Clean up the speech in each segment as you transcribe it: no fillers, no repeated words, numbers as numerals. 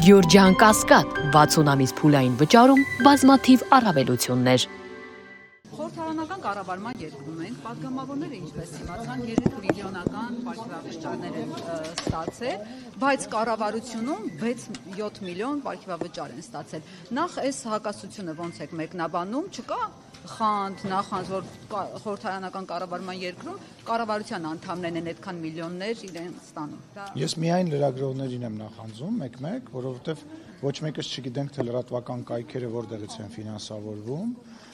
Գյորջյան Կասկադ 60 ամիս փուլային վճարում բազմաթիվ առավելություններ։ Խորհրդարանական կառավարման երկրում ենք, պատգամավորները ինչպես իմացան 3 միլիոնական պարգևավճարներ են ստացել, բայց կառավարությունում 6-7 միլիոն պարգևավճար են ստացել։ Նախ այս հակասությունը ոնց եք մեկնաբանում, չկա խանդ, նախանձ, որ խորհրդարանական կառավարման երկրում կառավարության անդամներն են այդքան միլիոններ իրեն ստանում։ Ես միայն լրագրողներին եմ նախանձում մեկ-մեկ, որովհետև ոչ մեկս չգիտենք, թե լրատվական կայքերը որտեղից են ֆինանսավորվում,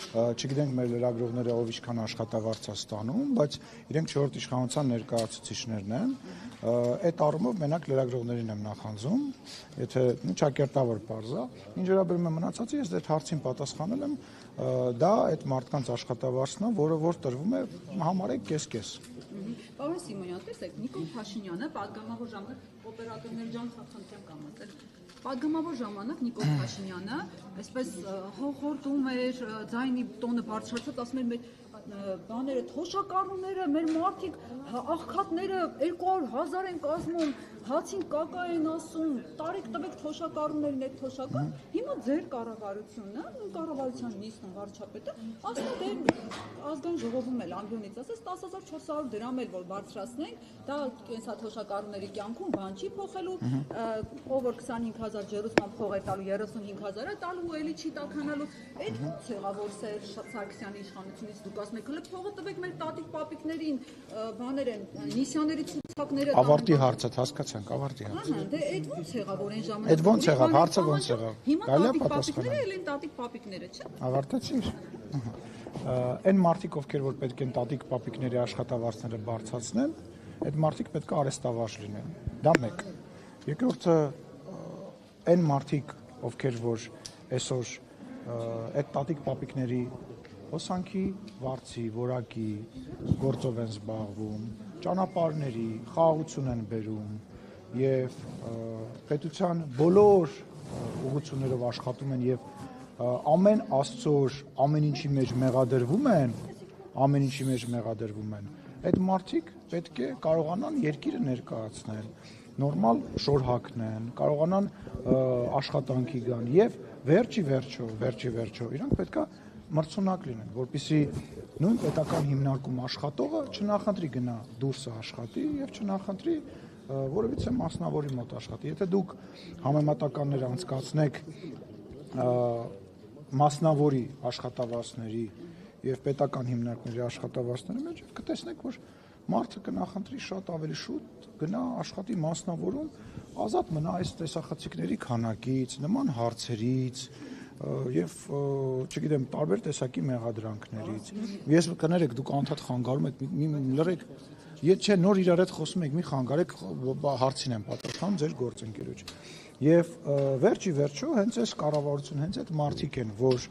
չգիտենք մեր լրագրողները ով ինչքան աշխատավարձ է ստանում, բայց իրենք չորրորդ իշխանության ներկայացուցիչներն են։ Այդ առումով մենակ լրագրողներին եմ նախանձում, եթե ճակերտավոր պարզ է, ինչ վերաբերում է մնացածի, ես այդ հարցին պատասխանել եմ, դա այդ մարդկանց աշխատավարձն է, որը որ տրվում է համարեք կես-կես։ Պարոն Սիմոնյան, տեսեք, Նիկոլ Փաշինյանը պատգամավոր ժամանակ օպերատորներ ջան խնդրեմ կամացել։ Պատգամավոր ժամանակ Նիկոլ Փաշինյանը այսպես հոխորտում էր, ձայնի տոնը բարձրացած, ասում էր մեր բաները, թոշակառուները, մեր մարդիկ աղքատները 200,000 են կազմում, հացին կակա են ասում, տարեք տվեք թոշակառուներին այդ թոշակը։ Հիմա ձեր կառավարությունը, կառավարության նիստն վարչապետը, ասում է ազգային ժողովում էլ ամբիոնից ասես 10,400 դրամ էլ որ բարձրացնենք, դա կենսա թոշակառուների կյանքում բան չի փոխելու, ով որ 25,000 ջերուսման փող է տալու, 35,000 է տալու, էլի չի տաքանալու։ Այդ ո՞նց եղավ որ Սերժ Սարգսյանի իշխանությունից դուք ասում եք, հələ փողը տվեք մեր տատիկ պապիկներին, բաներ են, նիսյաների ցուցակները։ Ավարտի հարցը հասկացանք, ավարտի հարցը։ Դե այդ ո՞նց եղավ որ այն ժամանակ։ Այդ ո՞նց եղավ, հարցը ո՞նց եղավ։ Հիմա տատիկ պապիկները էլ են տատիկ պապիկները, չէ՞։ Ավարտեցիր։ Այն մարդիկ, ովքեր որ պետք են տատիկ պապիկների աշխատավարձները բարձրացնեն, այդ մարդիկ պետք է արեստավարժ լինեն։ Դա մեկ։ Երկրորդը այն մարդիկ, ովքեր որ այսօր այդ տատիկ պապիկների հոսանքի վարձի, որակի գործով են զբաղվում, ճանապարհների խաղաղություն են բերում եւ պետության բոլոր ուղղություններով աշխատում են եւ ամեն աստծոր ամեն ինչի մեջ մեղադրվում են, այդ մարդիկ պետք է կարողանան երկիրը ներկայացնել, նորմալ շոր հագնեն, կարողանան աշխատանքի գան եւ վերջի վերջո իրանք պետք է մրցունակ լինեն, որպեսզի նույն պետական հիմնարկում աշխատողը չնախընտրի գնա դուրսը աշխատի եւ չնախընտրի որևիցե մասնավորի մոտ աշխատի։ Եթե դուք համեմատականներ անցկացնեք մասնավորի աշխատավարձների եւ պետական հիմնարկների աշխատավարձների մեջ, կտեսնեք, որ մարդը կնախընտրի շատ ավելի շուտ գնա աշխատի մասնավորում, ազատ մնա այս տեսախցիկների քանակից, նման հարցերից եւ չգիտեմ տարբեր տեսակի մեղադրանքներից։ Ես կներեք դուք անդադ խանգարում եք, լրեք, եթե նոր իրար հետ խոսում եք, մի խանգարեք, հարցին եմ պատասխանում ձեր գործընկերոջ։ Եվ վերջի վերջո հենց այս կառավարությունը, հենց այդ մարդիկ են, որ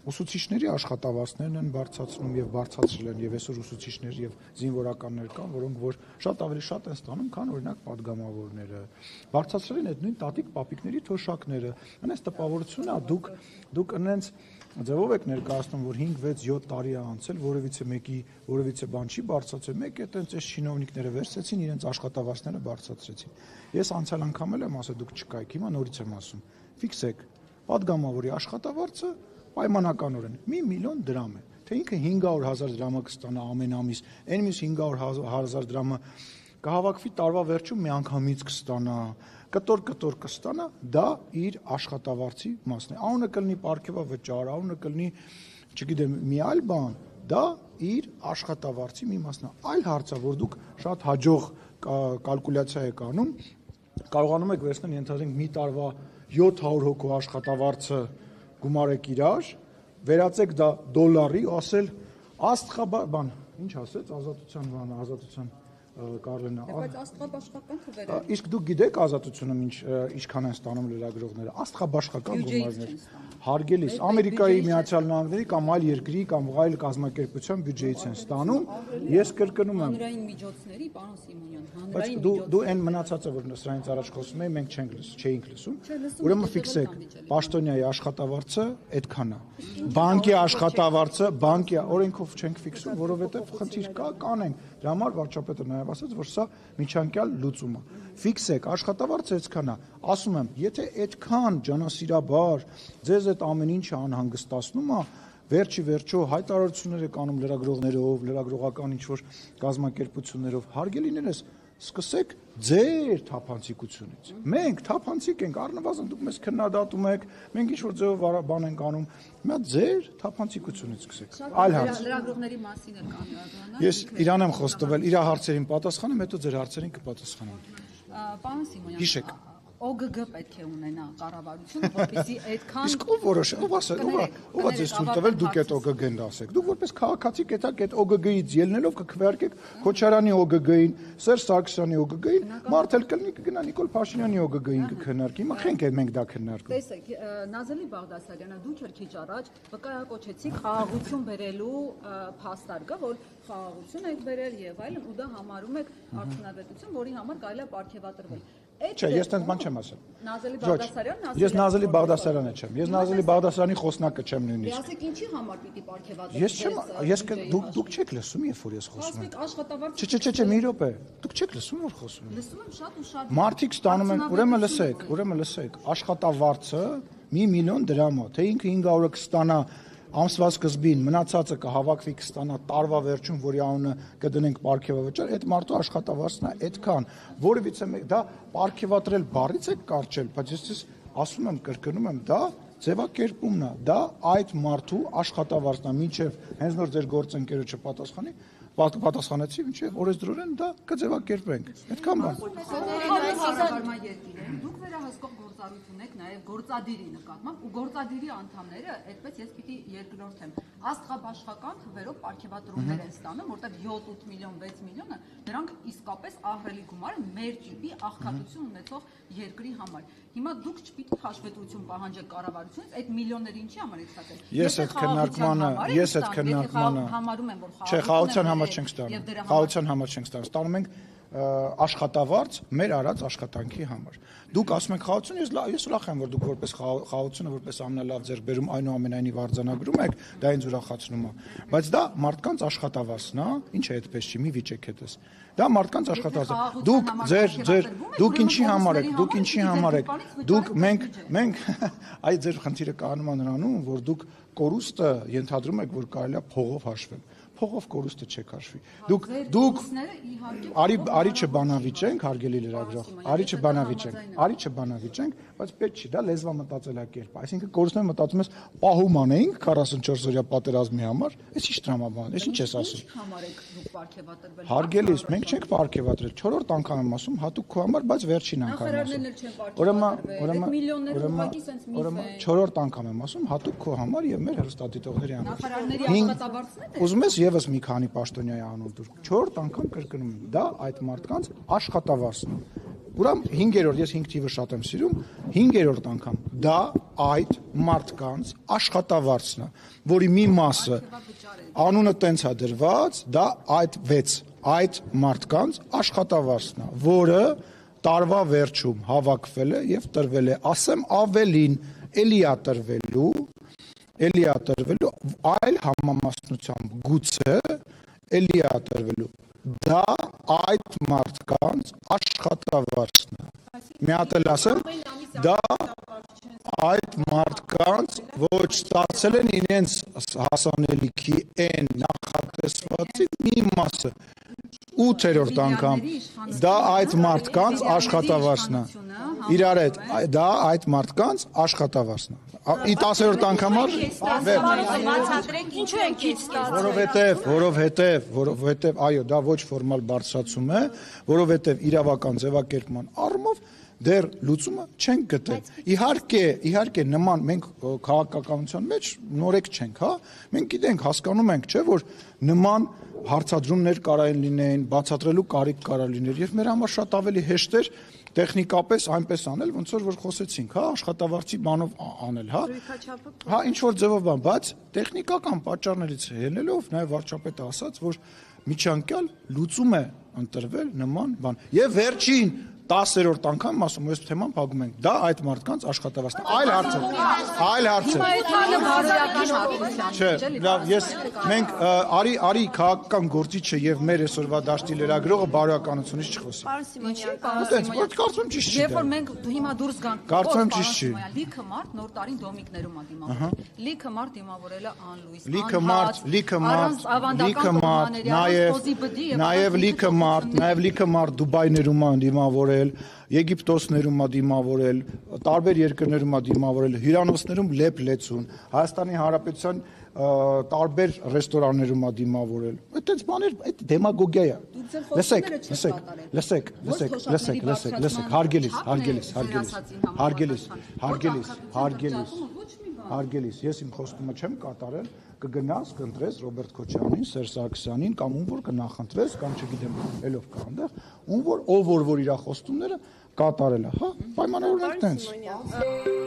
ուսուցիչների աշխատավարձներն են բարձրացնում եւ բարձրացրել են եւ այսօր ուսուցիչներ եւ զինվորականներ կան, որոնք որ շատ ավելի շատ են ստանում, քան օրինակ падգամավորները։ Բարձրացրել են այդ նույն տատիկ պապիկների թոշակները։ Այնպես տպավորություն է, դուք այնց ձևով եք ներկայացնում, որ 5-6-7 տարի է անցել, որևիցե բան չի բարձրացել, մեկ է այտենց այս չինովնիկները վերցրեցին, իրենց աշխատավարձները բարձրացրեցին։ Ես անցյալ անգամ էլ եմ ասել, դուք չկայք, հիմա նորից եմ ասում։ Ֆիքսեք, падգամավորի աշխատավարձը պայմանականորեն 1 միլիոն դրամ է, թե ինքը 500,000 դրամը կստանա ամեն ամիս, այն մյուս 500,000 դրամը կհավաքվի տարվա վերջում միանգամից կստանա, կտոր կստանա, դա իր աշխատավարձի մասն է։ Անունը կլինի պարգևավճար, անունը կլինի, չգիտեմ, մի այլ բան, դա իր աշխատավարձի մի մասն է։ Այլ հարցը, որ դուք շատ հաջող կալկուլյացիա եք անում, կարողանում եք վերցնել, ենթադրենք մի տարվա 700 հոգու աշխատավարձը գումարեք իրար, վերածեք դա դոլարի, ասել աստղաբան, ինչ ասեց, ազատության Կարլենա։ Բայց աստղաբաշխական թվերը։ Իսկ դուք գիտեք ազատությունը ինչքան են ստանում լրագրողները, աստղաբաշխական գումարներ։ Հարգելիս, Ամերիկայի Միացյալ Նահանգների կամ այլ երկրի կամ այլ կազմակերպության բյուջեից են ստանում, ես կրկնում եմ։ Հանրային միջոցների, պարոն Սիմոնյան, Բայց դու այն մնացածը, որ սրանից առաջ խոսում էի, մենք չէինք լսում։ Ուրեմն ֆիքսեք, պաշտոնյայի աշխատավարձը այդքան է։ Բանկի աշխատավարձը, օրենքով չենք ֆիքսում, որովհետև խնդիր կա, կանենք։ Դրա համար վարչապետը նաև ասաց, որ սա միջանկյալ լուծում է։ Ֆիքսեք, աշխատավարձը այսքան է։ Ասում եմ, եթե այդքան ջանասիրաբար ձեզ այդ ամեն ինչը անհանգստացնում է, վերջի վերջո հայտարարություններ եք անում լրագրողներով, լրագրողական ինչ-որ կազմակերպություններով, հարգելիներս, սկսեք ձեր թափանցիկությունից։ Մենք թափանցիկ ենք, առնվազն դուք մեզ քննադատում եք, մենք ինչ-որ ձևով բան ենք անում, հիմա ձեր թափանցիկությունից սկսեք։ Այլ հարց։ Լրագրողների մասին էլ կան։ Ես իրան եմ խոս տվել, իր հարցերին պատասխանեմ, հետո ձեր հարցերին կպատասխանեմ։ Պարոն Սիմոնյան, Հիշեք։ ՕԳԳ պետք է ունենա կառավարությունը, որպեսզի այդքան Իսկ ով որոշ, ով ասել, ով է ձեզ ցույց տվել դուք այդ ՕԳԳ-ն դասեք։ Դուք որպես քաղաքացի կետակ այդ ՕԳԳ-ից ելնելով կքվեարկեք Քոչարյանի ՕԳԳ-ին, Սերժ Սարգսյանի ՕԳԳ-ին, մարդ էլ կլինի կգնա Նիկոլ Փաշինյանի ՕԳԳ-ին կքննարկի։ Հիմա խենք մենք դա քննարկում։ Տեսեք, Նազելի Բաղդասարյանը դուք եք քիչ առաջ վկայակոչեցիք խաղաղություն բերելու փաստարկը, որ խաղաղություն եք բերել եւ այլն, ու դա համարում եք արդյունավետություն, որի համար կարելի է պարգևատրվել։ Չէ, ես տենց բան չեմ ասել։ Նազելի Բաղդասարյանն Ես Նազելի Բաղդասարյանը չեմ։ Ես Նազելի Բաղդասարյանի խոսնակը չեմ նույնիսկ։ Ասեք ինչի համար պիտի պարգևատրվի։ Ես չեմ, դուք չեք լսում, երբ որ ես խոսում եմ։ Ասեք աշխատավարձ։ Չէ, մի րոպե։ Դուք չեք լսում, որ խոսում եմ։ Լսում եմ շատ ու շատ։ Մարդիկ ստանում են, ուրեմն լսեք, աշխատավարձը 1 միլիոն դրամ է, թե ինքը 500-ը կստանա ամսվա սկզբին, մնացածը կհավաքվի կստանա տարվա վերջում, որի անունը կդնենք պարգևավճար, այդ մարդու աշխատավարձն է այդքան, որևիցե դա պարգևատրել բառից է կարճել, բայց ես ասում եմ, կրկնում եմ, դա ձևակերպումն է, դա այդ մարդու աշխատավարձն է, մինչև հենց նոր ձեր գործընկերոջը պատասխանեցի, մինչև օրեսդրորեն դա կձևակերպենք, այդքան բան։ Դուք վերահսկող գործառույթ ունեք նաև գործադիրի նկատմամբ ու գործադիրի անդամները, այդպես ես պիտի երկրորդեմ, աստղաբաշխական թվերով պարգևատրումներ են ստանում, որտեղ 7-8 միլիոն, 6 միլիոնը դրանք իսկապես ահռելի գումար են մեր տիպի աղքատություն ունեցող երկրի համար։ Հիմա դուք չպիտի հաշվետվություն պահանջեք կառավարությունից, այդ միլիոնները ինչի համար եք ստացել։ Ես այդ քննարկմանը համարում եմ, որ չէ, խաղաղության համար չենք ստանում։ Խաղաղության համար չենք ստանում։ Ստանում ենք աշխատավարձ մեր արած աշխատանքի համար։ Դուք ասում եք խաղաղություն, ես ուրախ եմ, որ դուք որպես խաղաղությունը որպես ամենալավ ձեռքբերում այնուամենայնիվ արձանագրում եք, դա ինձ ուրախացնում է։ Բայց դա մարդկանց աշխատավարձն է, ինչ է այդպես չի, մի վիճեք հետս։ Դա մարդկանց աշխատավարձ։ Դուք ինչի համար եք, մենք այդ ձեր խնդիրը կանում է նրանում, որ դուք կորուստը ենթադրում եք, որ կարելի է փողով հաշվել։ Փողով կորուստը չեք հաշվի։ Դուք արի չբանավիճենք, հարգելի լրագրող, արի չբանավիճենք, բայց պետք չի, դա լեզվամտածելակերպ է։ Այսինքն կորուստները մտածում ես պահում անեինք 44 օրյա պատերազմի համար, այս ինչ տրամաբան, այս ինչ ես ասում։ Հարգելիս, մենք չենք պարգևատրել, 4-րդ անգամ եմ ասում, հատուկ քո համար, բայց վերջին անգամ եմ ասում։ Ուրեմն 4-րդ անգամ եմ ասում, հատուկ քո համար եւ մեր հեռուստադիտողների համար։ Ուզում ես եւս մի քանի պաշտոնյայի անուն դուր։ 4-րդ անգամ կրկնում եմ, դա այդ մարդկանց աշխատավարձն է։ Ուրեմն 5-րդ, ես 5 թիվը շատ եմ սիրում, 5-րդ անգամ դա այդ մարդկանց աշխատավարձն է, որի մի մասը անունը տենց է դրված, դա այդ մարդկանց աշխատավարձն է, որը տարվա վերջում հավաքվել է եւ տրվել է, ասեմ ավելին, էլի է տրվելու այլ համամասնությամբ գուցե էլի է տրվելու, դա այդ մարդկանց աշխատավարձն է։ Մի հատ էլ ասեմ, դա այդ մարդկանց ոչ ստացել են իրենց հասանելիքի այն նախատեսվածի մի մասը 8-րդ անգամ դա այդ մարդկանց աշխատավարձն է։ Իրար հետ դա այդ մարդկանց աշխատավարձն է։ 10-րդ անգամ Ինչու են քիչ ստացել։ Որովհետև այո, դա ոչ ֆորմալ բարձրացում է, որովհետև իրավական ձևակերպման առումով դեռ լուծումը չենք գտել։ Իհարկե նման մենք քաղաքականության մեջ նորեկ չենք, հա։ Մենք գիտենք, հասկանում ենք, չէ, որ նման հարցադրումներ կարային լինեն, բացատրելու կարիք կարա լիներ, եւ մեր համար շատ ավելի հեշտ էր տեխնիկապես այնպես անել, ոնց որ խոսեցինք, հա, աշխատավարձի բանով անել, հա։ Հա, ինչ որ ձևով բան, բայց տեխնիկական պատճառներից ելնելով նաեւ վարչապետը ասաց, որ միջանկյալ լուծում է ընտրվել նման բան։ Եվ վերջին 10-րդ անգամ ասում ես թեման փակում ենք։ Դա այդ մարդկանց աշխատավարձն է։ Այլ հարց է։ Այլ հարց է։ Այդքանը բարոյական հատուցության Չէ, լավ, ես մենք արի քաղաքական գործիչը եւ մեր այսօրվա դաշտի լրագրողը բարոյականությունից չխոսի։ Պարոն Սիմոնյան, Այդպես կարծում եմ ճիշտ չի։ Երբ որ մենք հիմա դուրս գանք, Կարծում եմ ճիշտ չի։ Լիքը մարդ նոր տարին դոմիկներում ա դիմավորել։ Լիքը մարդ դիմավորել է անլույս։ Նաև լիքը մարդ Դուբայներում ա դիմավորել, Եգիպտոսներում ա դիմավորել, տարբեր երկրներում ա դիմավորել, հյուրանոցներում լեփ-լեցուն, Հայաստանի Հանրապետության տարբեր ռեստորաններում ա դիմավորել։ Այդտենց բաներ, այդ դեմագոգիա է։ Լսեք, հարգելիս, ես իմ խոստումը չեմ կատարել, կգնաս, կընտրես Ռոբերտ Քոչարյանին, Սերժ Սարգսյանին կամ ում որ կնախընտրես, կամ չգիտեմ, ելով կա այնտեղ, ում որ ով որ իր խոստումները կատարել է, հա, պայմանավորվենք տենց։